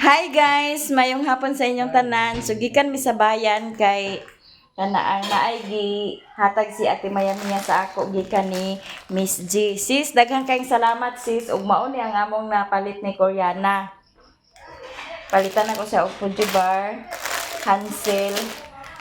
Hi guys, mayong hapon sa inyong tanan. Sugikan mi sa bayan kay kanaang naay gi hatag si Ate Maya niya sa ako gikan ni Miss G. Sis, daghang kayong salamat sis ug mao ni ang among napalit ni Koreana. Palitan ako sa og Fuji bar, Hansel,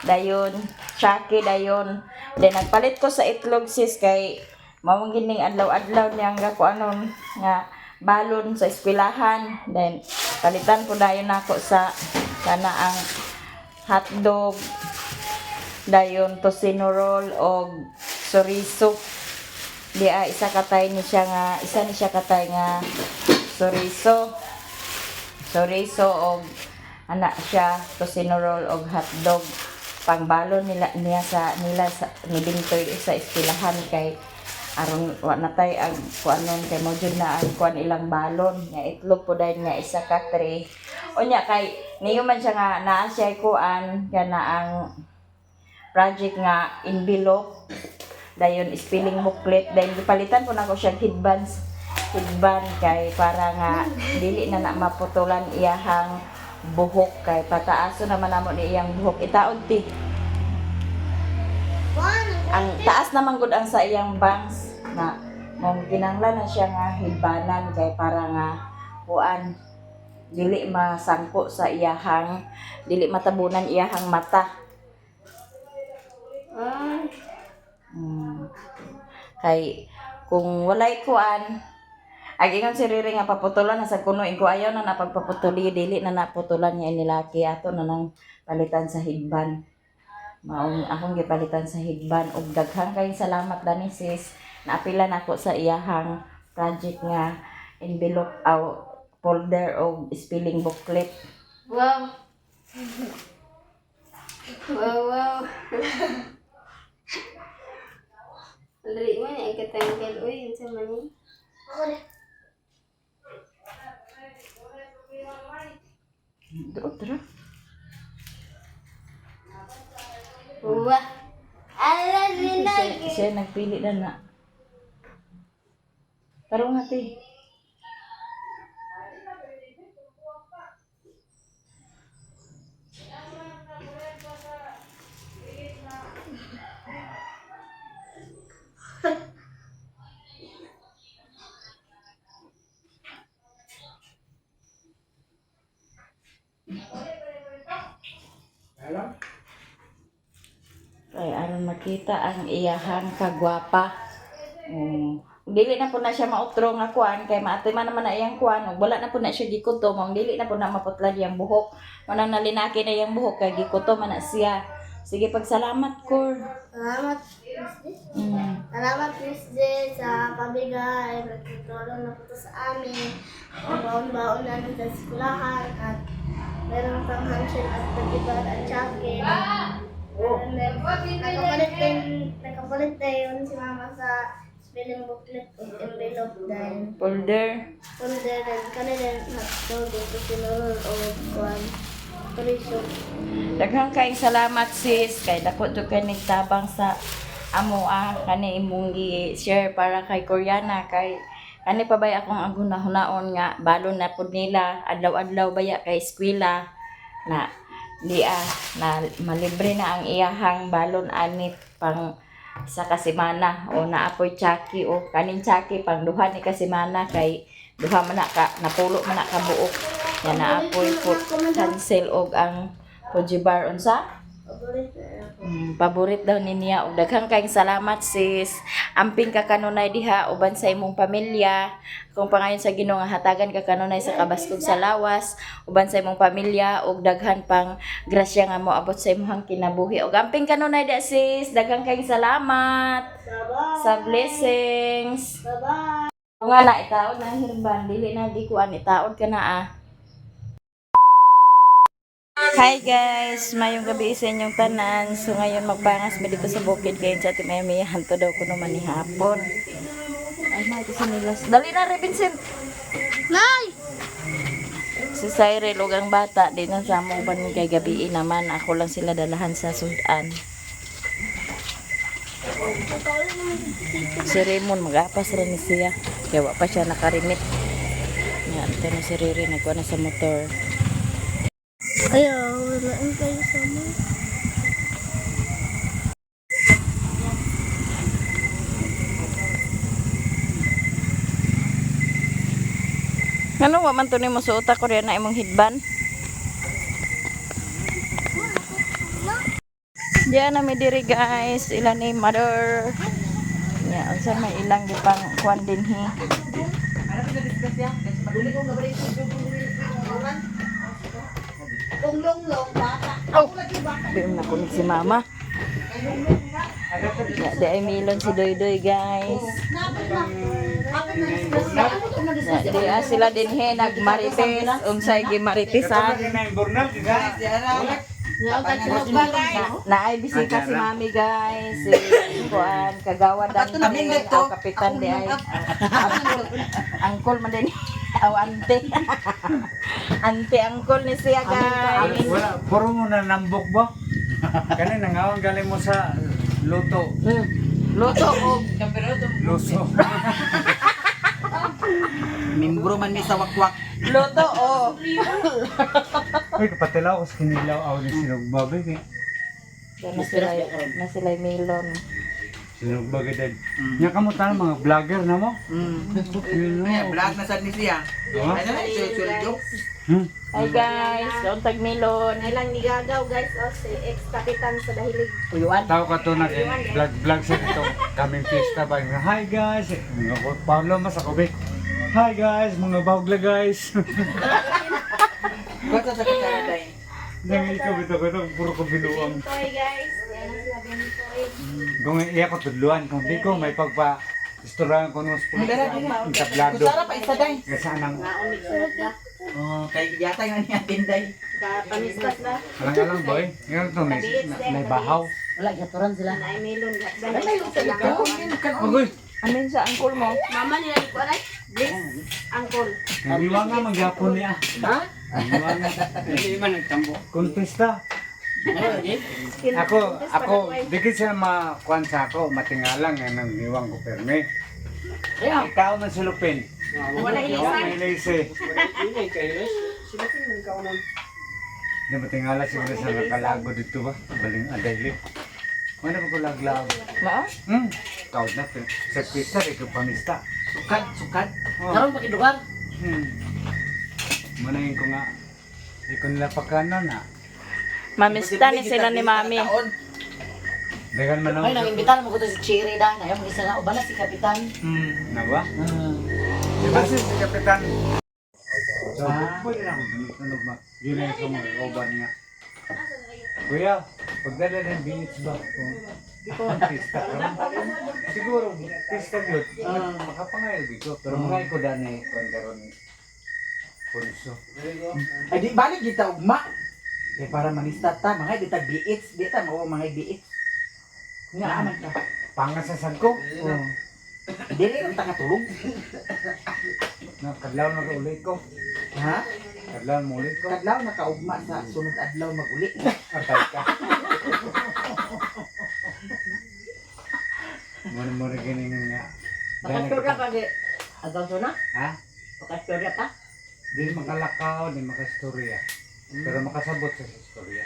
dayon, Chucky dayon. Then nagpalit ko sa itlog sis kay mao gining adlaw-adlaw niyang gakuanon nga balon sa eskwelahan. Then palitan ko dayon nako sa kana ang hotdog, dayon tocino roll og chorizo. Isa katay ni siya nga isa ni siya katay nga chorizo og ana siya tocino roll og hotdog. Pangbalon niya sa nibintoy sa eskwelahan kay aron wa natay ang kuanon kay mo jud na ang kuan ilang balon nga itlog po dahil nga isa ka tray unya kay niyo man siya nga naa siya kuan kana ang project nga envelope dayon spelling booklet dayon gipalitan ko nako siya headband kay para nga dili na maputulan iyahang buhok kay pataaso naman namo ni iyang buhok itaod ti ang taas naman gud ang sa iyang bangs na mong kinanglan na siya nga hidbanan kay para nga kuan dili masangko sa iyahang dili matabunan iyahang mata. Kay kung walay kuan ag ingon si Riri nga paputulan na sa kuno ko ayaw na napagpaputuli dili na naputulan niya nilaki ato na nang palitan sa hidban. Maong akong gipalitan sa higban ug daghang kayong salamat dani sis naapilan ako sa iyahang project nga envelope folder o spelling booklet. Wow. Wow. Dali mo ni katanggal uy unsa man ni? Doon tara. Wah. Ala Siya nagpili na. Tarong natin. Kay aron makita ang iyahang kagwapa. Dili na po na siya mautro nga kuan kay maatiman naman na iyang kuan ug wala na po na siya gikutom ang dili na po na maputlan iyang buhok manang nalinaki na iyang buhok kay gikutom man na siya. Sige pagsalamat ko. Salamat. Salamat Miss J sa pabigay nagtutulong na po sa amin. Baon-baon na sa eskwelahan at meron pang handshake at pagibar at Chucky. Nakapalit din yun si Mama sa spelling booklet o envelope dahil Folder. din kanila hotdog ito sinurol o kuwan chorizo. Daghang kay salamat sis kay dako jud kay nagtabang sa amo kani imong gi-share para kay Koreana kay kani pa bay akong agunahon nga balon na pud nila adlaw-adlaw baya kay eskwela na na malibre na ang iyahang balon anit pang sa kasimana o naapoy Chucky o kanin Chucky pang duha ni kasimana kay duha man na ka napulo man na ka buok ya naapoy put cancel og ang Fuji bar unsa paborit daw ni niya ug daghang kayong salamat sis amping ka kanunay diha uban sa imong pamilya kung pangayon sa Ginoo nga hatagan ka kanunay sa kabaskog sa lawas uban sa imong pamilya ug daghan pang grasya nga moabot sa imong kinabuhi ug amping kanunay da sis daghang kayong salamat sa blessings. Bye-bye. Nga na itaod na hirban dili na di kuan itaod ka na Hi guys, mayong gabi sa inyong tanan. So ngayon magbangas ba dito sa bukid kayo sa ating may hanto daw ko naman ni hapon. Ay, may ito sa nilas. Dali na rin, Vincent! Nay! Si Cyril ug ang bata, di na sa mong ban kay gabi naman. Ako lang sila dalahan sa sudan. Si Raymond, mag-apas rin siya. Kaya wa pa siya nakarimit. Yan, ito na si Riri, nagkuha na sa motor. Ayaw, wala ang kayo sa mo. Ano wa man to nimo suota ko na imong hidban? Diyan na mi diri guys, ilan ni mother. Ya, unsa may ilang gipang kuan dinhi. Oh, bium na kunig si mama. Ya, di ay milon si Doy guys. Ya, di sila din he nagmarites, unsay gimaritesan. Naay bisita si mami guys. Si kuan kagawad ang kapitan di ay. Angkol man din. Aw ante. Ante angkol ni siya guys. Wala, puro mo na nambok ba? Kani nangawang galing mo sa luto. Luto og Luso. Membro man mi sa wakwak. luto og Uy, kapatilaw ko sa kinilaw aw ni sinugbabay kay. na sila milon. Sinugbabay din. Nya kamo tan mga vlogger na mo? Yun, Ay, no. vlog na sad ni siya. Ha? Ay na isuljo. Hi guys, untag milon. Ilang nigagaw guys, o si ex-kapitan sa dahilig. Uyuan. Tao ka to na vlog sa dito. Kaming pista ba? Hi guys. Mga Pablo mas ako big. Hi guys, mga bawgla guys. Basta sa kita day. Nang ikaw bito ko ito, puro ko binuang. Toy guys, yan ang sila Bentoy. Kung iya ko tudluan, kung di ko may pagpa istoryahan ko nung ang tablado. Kusara pa isa day. Kasi anang Naonig sa nagda. Oh, kay yata nga niya tinday. Kapanistas na. alang boy. Ngayon ito, may bahaw. Wala gaturan sila. Nay melon. Dahil Agoy, Amin sa angkol mo. Mama nila ko rin. Please, uncle. naniwa nga magyapon niya. Ha? Naniwa nga. Hindi man nagtambo. Kontesta. Ako, dikit siya makuan sa ako, matingalang nga nang niwang ko perme. Ikaw na si Lupin. Wala ilisan. May lise. Hindi matingala siguro sa nakalago dito ba? Baling adayli. Ano ba ko laglag? Mao? Ikaw na, sa pista, ikaw pamista. Sukad, sukad. Oh. Karon pakidugar. Manayin ko nga, di ko nila pagkanan ha. Mamista ni sila ni mami. Dagan man Ay, ang... nang-imbitahan mo ko to si Cherry da. Ngayon, mag-isa nga. Ubala si Kapitan. Na ba? Di ba si Kapitan? So, pwede na ako tunog ma. Yun na yung mga oban nga. Kuya, pagdala ng beach ba? Di ko ang pista ka. Siguro, pista yun. Makapangayal dito. Pero mga ko dani, kondaron punso. Ay di balik kita ugma. Eh para manista ta, mga di ta biits, di ta mao mga biits. Nga aman ka. Pangasasag ko. Dili ang tangatulog. Kadlaw na ulit ko. Ha? Kadlaw mo ulit ko. Kadlaw nakaugma sa sunod adlaw maguli. Atay ka. Muna ganyan nga. Pakastorya ka di. Agaw to na? Ha? Pakastorya ka? Di makalakaw, di makastorya. Pero makasabot sa istorya.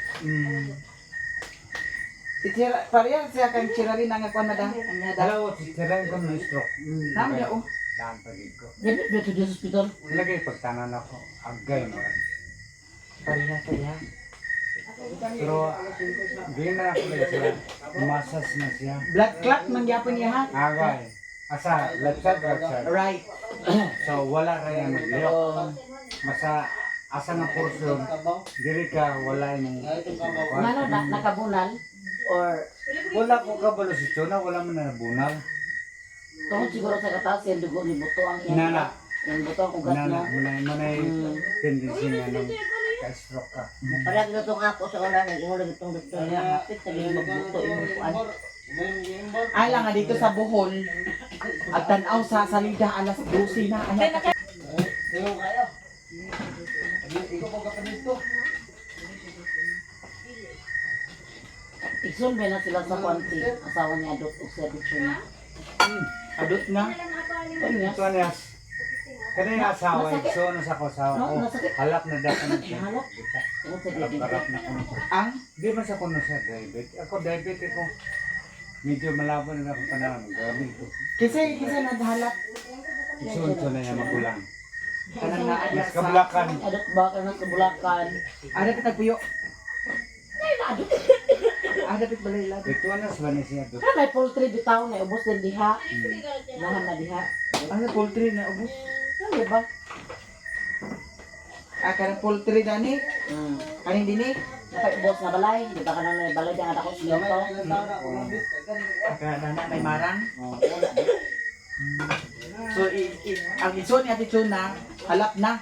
Itira pareha siya kang chirarin ang akuan na da. Anya da. Dalawa, sisirain ko ng stroke. Namo niya oh. Daan pagig ko. Dili, dito di hospital. Lagay pagtanan ako. Agay mo. Pareha siya. Pero, di na ako lang sila. Umasas na siya. Blood clot man gyapon niya ha. Agay. Asa, latsad. Right. So, wala rin ang magyok. Masa, asa nga portion, diri ka, wala yung... Ano, nakabunan? Or, Wala ko kabalo si Chona, wala man na nabunal. tungkol siguro sa kataas, yung dugo ni Buto ang iyang. Inana. Yung Buto ang ugat Nana, mo. manay tendency nga nung ka-stroke ka. Parang ito nga ako sa una, nag-ingulag itong doktor niya. Hapit, naging magbuto yung kuan. Ay lang nga dito sa Bohol. At tanaw sa salida alas 12 na. Ano? Igsoon ba na sila sa kuan si asawa niya, Dok, o sa picture niya. Adot na. Ano niya? Ito niya, kanina asawa, so sa ko asawa ko, Nasakit? halap na dapat na siya. Halap? Ako sa giging. Harap na kuno. Ang Di man sa kuno sa diabetes. Ako diabetes ko. Medyo malabo na ako panahon. Gamit ko. kasi naghalap Isunod na niya magulang. kanang naa Mas sa kabulakan. Adot ba ka na sa Bulacan? ada pitagpuyo. Ada pit balay lado. Ito na sa banis niya. Ka may poultry bitaw na ubos din diha. Nahan na diha. Ano poultry na ubos? Ano ba? Kanang poultry dani, kaning dini. Napay ubos na balay. Di ba ka na may balay dyan ako sa to? Kanang may marang. Oo, wala. So ang iso ni Ate Chuna halap na.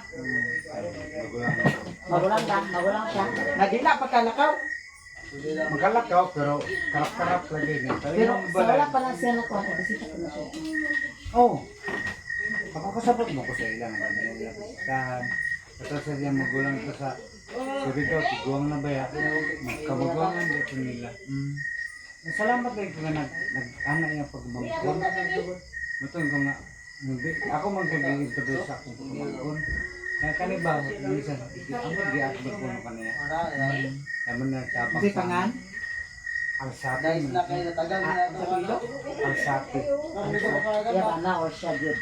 Magulang. Magulang siya. Nagila pagkalakaw. Magalakaw pero karap-karap lagi niya. Pero sa wala pa lang siya nakuha, bisita ko na siya. Oh. Ako kasabot mo ko sa ilang tahan. Ito sa diyan magulang ko sa Surigao, tiguang na baya. Magkabaguangan dito nila. Salamat kayo kung nag-ana yung pagbangkon. Matun ko nga, ako magkag-introduce sa akong pagbangkon. Kaya kaniba, minsan, ako mag-i-upload ko na kanina. Naman na tapang Kasi pangan. Alsate. Sa pilo. Alsate. Siya ba na or siya good?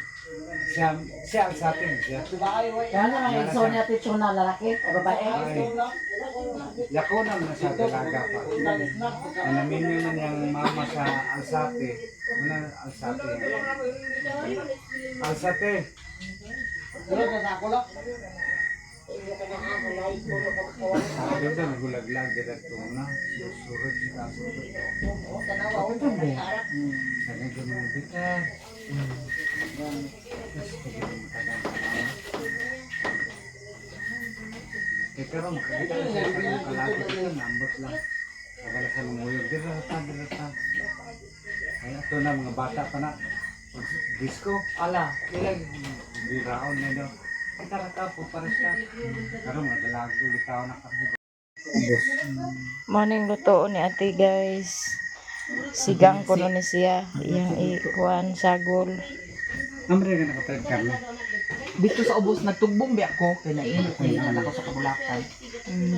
Siya Alsate siya. Kaya na lang iso niya tito na lalaki o babae. Ay, yakunam na sa dalaga pa. Naminyo na niyang mama sa Alsate. Una Alsate. Alsate. Sabi ko nagulaglag kita ito na. Surod siya. Ako ito ba? Sabi ko mga bitas. Kaya karoon, kita na siya pag kalapit ito, nambot lang. Pagkala sa lumuyog, dirata. Ay, ito na, mga bata pa na. Disco, ala, ilang biraon na daw. Tara ka po, pares ka. Karoon, mga dalago, litaw na kami. Ubos. Morning luto ni ate guys. Sigang ko ni siya. Iyang ikuan, sagol. Namre ka nakapag kami. Dito sa ubos nagtugbong bi ako kay nainit ko yung anak ko sa Kabulakan.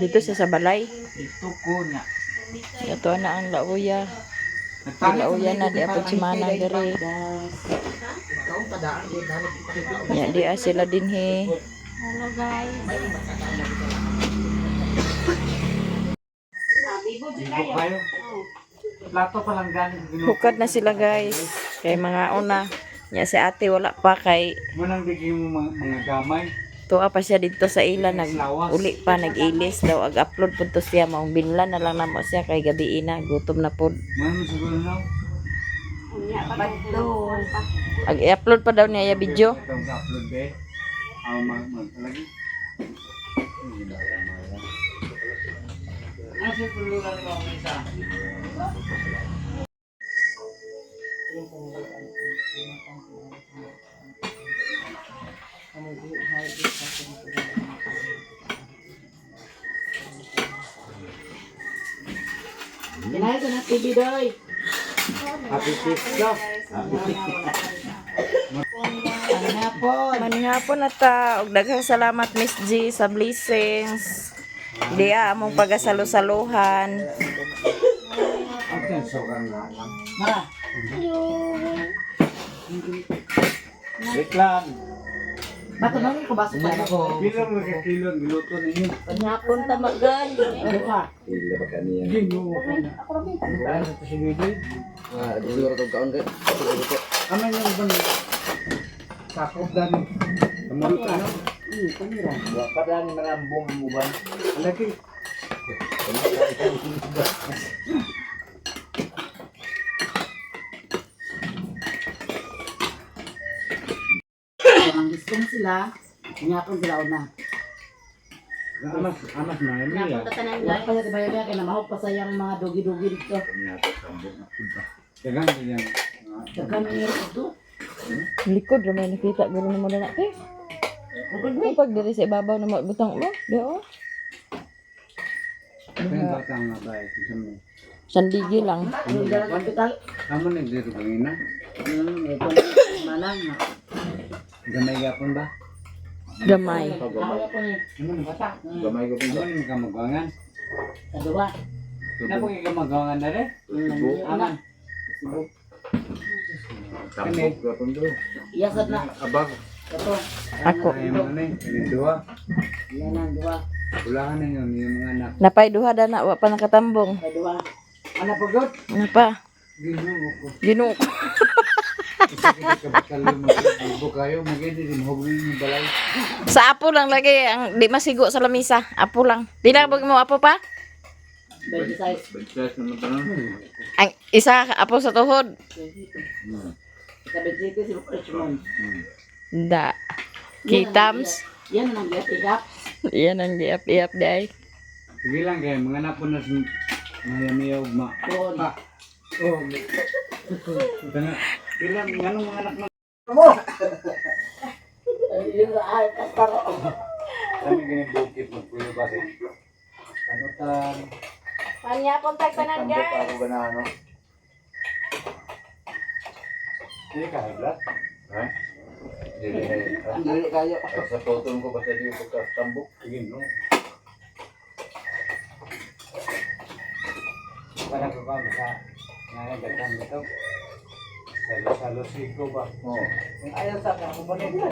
Dito siya sa balay. Dito ko nga. Ito na ang lauya. Lauya na di apod si Manang diri. Ikaw padaan din dahil Ya di sila din he. Hello guys. Ibo kayo. Plato pa lang galing. Hukad na sila guys. Kay mga una. Ya si ate wala pa kay Munang bigyan mo mga gamay. tuwa pa siya dito sa ila uli pa nag-ilis daw ag-upload pud to siya maong binlan na lang namo siya kay gabi na gutom na pud. Munang siguro na. Ag-upload pa daw niya yung video. Itong upload be. Lagi. Asa puluran mo ang isa? Kinain ko na TV doy. Happy Pizza. Manihapon na ta og daghang salamat Miss G sa blessings. Diya among pagasalo-saluhan. Okay, sobrang nga lang. Mara. Wait lang. Matanongin ko ba sa kanya ko? Bilang nagkakilo ang giluto ninyo. Kanyapon tamagan. Ano ka? Ginoo ka na. Ano ito si Bibi? Ano yung bang sakop dan kamaruta no? Kamera. Wapa dan marambong ang uban. Lagi. Ang gusto mo sila, kanyapon sila una. Amas na niya. Wala pa yung iba-iba kaya namahog pa sayang mga dogi-dogi dito. Dagan niya. Dagan niya ito. Likod ra may nakita guro na mo na eh. Pag diri sa ibabaw na mo butang mo, di oh. Kaya batang na ba ito mo. Sandigi lang. Ang dalang hospital. Amo ni dito gawin na. Ito malang. Gamay gapon ba? Gamay. Kaya ko ni. Naman, Bata. gamay ko pinto. Naman, kamagwangan. Sa duwa. Napo yung kamagwangan na rin. Aman. Tambok ka pun doon. Iyasad na. Abag. Ito. Ako. Ay, mga na yung dua. Yan ang duwa. Ulahan na yun, yung mga anak. Napay duha da na wa pa nakatambong. Sa duwa. Ano pa God? Ano pa? Ginuo ko. Ginoo ko. Isa kita kabakalo mo. Ibo kayo, maganda din. Hubungin yung balay. Sa apo lang lagi ang di masigo sa lamisa. Apo lang. Dinabog mo apo pa? 26. Bagkas naman ito nun. Ang isa apo sa tuhod. Sa 27 si Richmond. Da. Kitams. Yan ang giyat-igap. Yan ang giap-iap day. Sige lang kayo, mga anak po na mayamiya ugma. Doon. Pa. Oh, ito na. Ilang, anong mga anak mo? Yung ay kastaro. Kami ganyan bukit magpuyo kasi. Kanutan. Kanya pong tagtanan Tambok ako ba na ano? Hindi ka, higlat? Ha? Dili kayo. Sa photo ko basta di ko ka tambok. Sige, no? Parang ko ba sa nanagatan dito? Sa Losico ba? Oo. Ayaw sa akin, ako ba nito?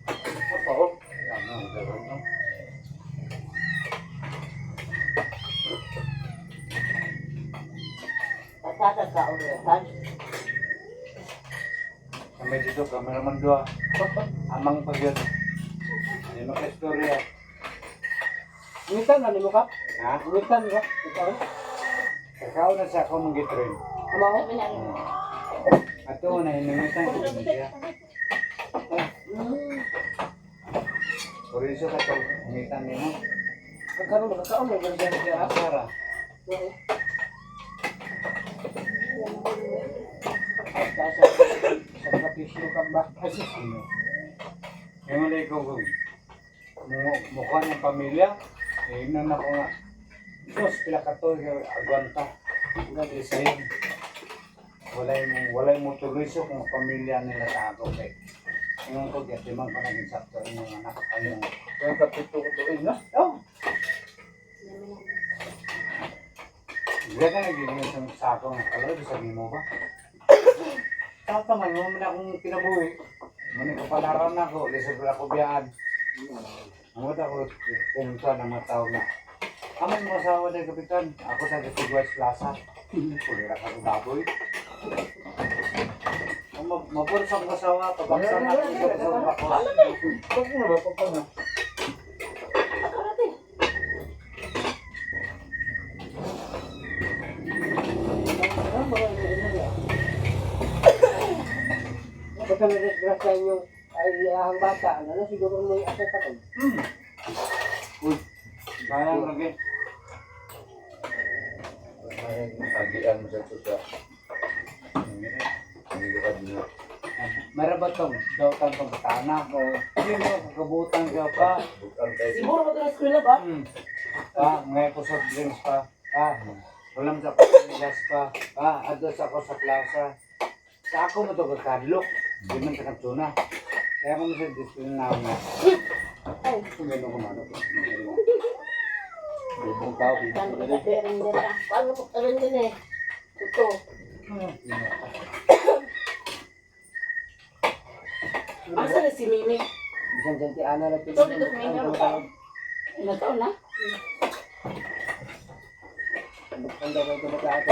Apa ko? Ano, gano'n no? Tatatag ka ulitan. Kami dito, kami naman dua. Amang pag yun. Hindi maka-istorya. Ulitan na ni mo ka? Ha? Ulitan ka? Ikaw? Kakao na sa ako mong gitrin. Amaw? Ato na, hinungitan ko din siya. Por eso ka ito, hingitan niyo. Kakaroon na kakaon na ganyan siya. Asara. Sa kapisyo ka ba? Sino? Kaya mo na ikaw kung mukha ng pamilya, eh, inan ako nga. Diyos, pila ka to, agwanta. Nga design. Walay mo tuloy kung pamilya nila sa ako. Kaya, ngayon ko, kaya timang pa naging sakto yung anak kayo. Kaya kapito ko to, na? Oo. Hindi ka nagiging sa ako nga. Alam mo, sabihin mo ba? Tatamay mo na akong kinabuhi. Muna kapalaran ako, lisod wala ko biyaan. Ang mata ko, pumunta ng mga tao na. Amay mo asawa na kapitan, ako sa Gatiguas Plaza. Kulira ka ng baboy. Mapulis ang asawa, pabaksan natin sa baklas. Huwag mo na ba, pagpano? Baka na-disgrasya yung ang bata. Ano siguro mo yung asat ako? Uy, sayang lagi. Tagian mo sa ito sa... Marabatong, daw tang batana ko. Hindi mo, kakabutan ka pa. Siguro mo ito na eskwela ba? Ngayon ko sa drinks pa. Walang sa pagkanigas pa. Ados ako sa plaza. Sa ako mo ito kakadlok. Hindi man ka nagtuna. Kaya ako mo sa disiplina na ako nga. Ay, kung gano'n ko man ako. Ibang tao. Paano po karoon din eh? Ito. Asa na si Mimi? Bisan dyan ti Ana lang. Ito dito si Mimi ang taon. Ilang taon na? Ang daw ito magkaato.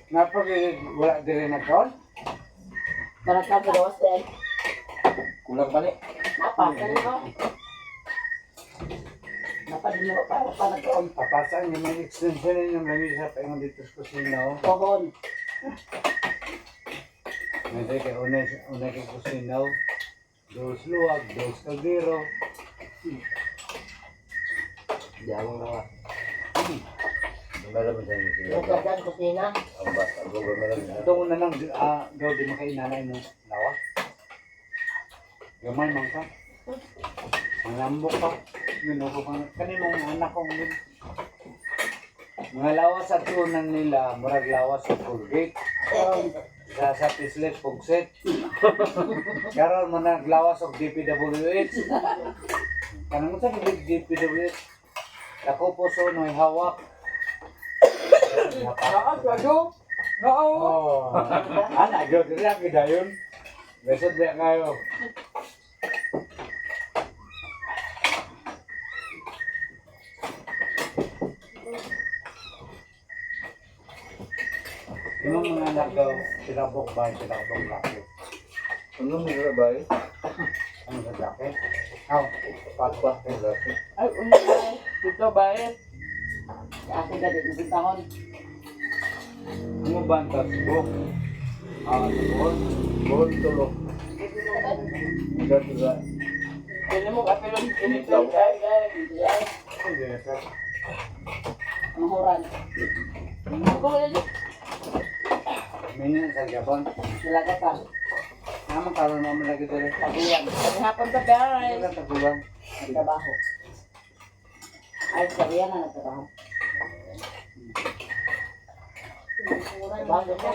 Napag wala din na kaon? Barakag ka dawas din. Kulang balik. Napa, kaya ko. Napa din mo pa nagkaon. Papasan yung may extension yung lagi sa paingon dito sa kusina. Pohon. May kay unay kay kusina. Dos luwag, dos kaldero. Diawang na nga. Meron mo sa inyo sila. Nagkagan kusina. Ang bata, ito una lang, daw di makainanay mo lawa. Gamay man ka. Manambok ka. Minuko ka. Kaninong anak kong yun. Mga lawas sa tunan nila, murag lawas sa Colgate. sa Pislet Pugset. Karon man naglawas og DPWH. Kanang sa DPWH. Ako po so noy hawak. Kado? Oo. Oh. Ana gyud diri ang gidayon. Besod ba kayo? Yung mga anak daw, tinabok ba, tinabok laki. Ano nila ba eh? Ano sa laki? Aw, patwa kay laki. Ay, unay. Dito ba eh? Ako dali, nabintahon. Ano ba ang tasbo? Bol, bol tulo. Ito tulo. Pwede mo kapilon, pinito. Ay. Sige, sir. Ang horan. Ako ulit. Minyan sa Gabon. Sila ka pa. Naman karon naman lagi dito. Taguyan. Sabi hapon ka guys. Wala tagulan. Nagtrabaho. Ay, sabi yan na nagtrabaho. Trabaho ko.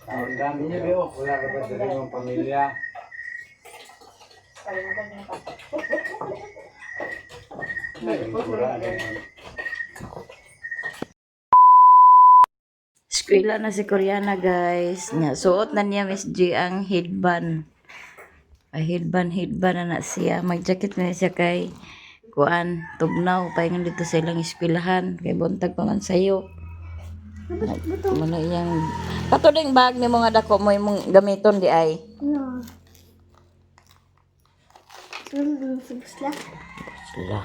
Ang dami niyo, Beo. Wala ka ba dito ng pamilya? Eskwela na si Koreana guys. Nya suot na niya Miss G ang headband. Ay headband na siya. Mag-jacket na siya kay kuan tugnaw paingon dito sa ilang eskwelahan kay buntag pa man sayo. Muna iyang kato ding bag ni mga dako mo imong gamiton di ay. No. Sunod sa busla. Sila.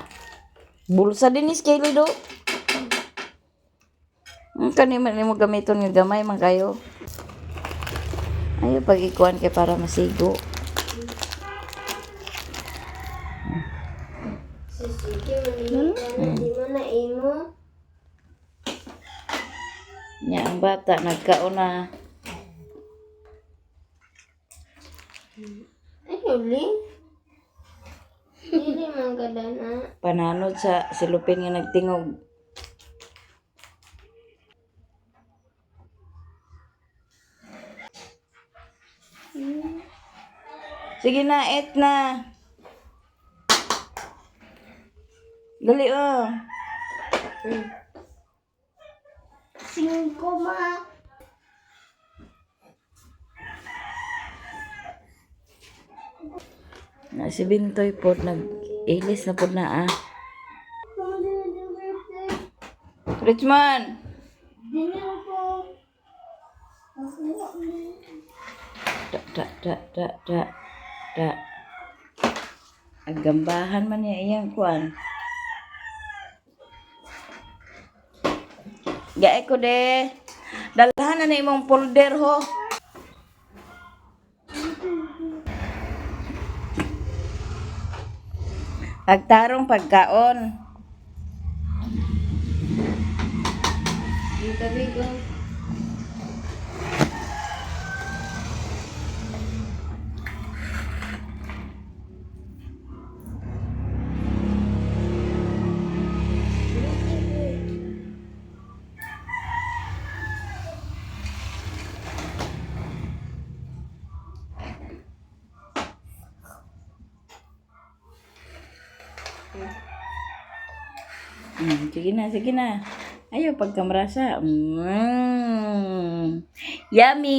Bulsa din is kay Lido. Kani man mo gamiton nga gamay man kayo. Ayo pag ikuan kay para masigo. Sige, hindi mo na imo. Nya ang bata nagkauna Ay, huli. Hindi man kadana. pananod sa silupin nga nagtingog. Sige na, et na. Dali oh. 5 ma. Na si Bintoy po nag-ilis na po na ah. Richmond! Dili ko. Da. Agambahan man niya iyang kuan. Gae ko de. Dalahan na imong folder ho. Pagtarong pagkaon. Dito bigo. Sige na. Ayo pagkamarasa. Yummy!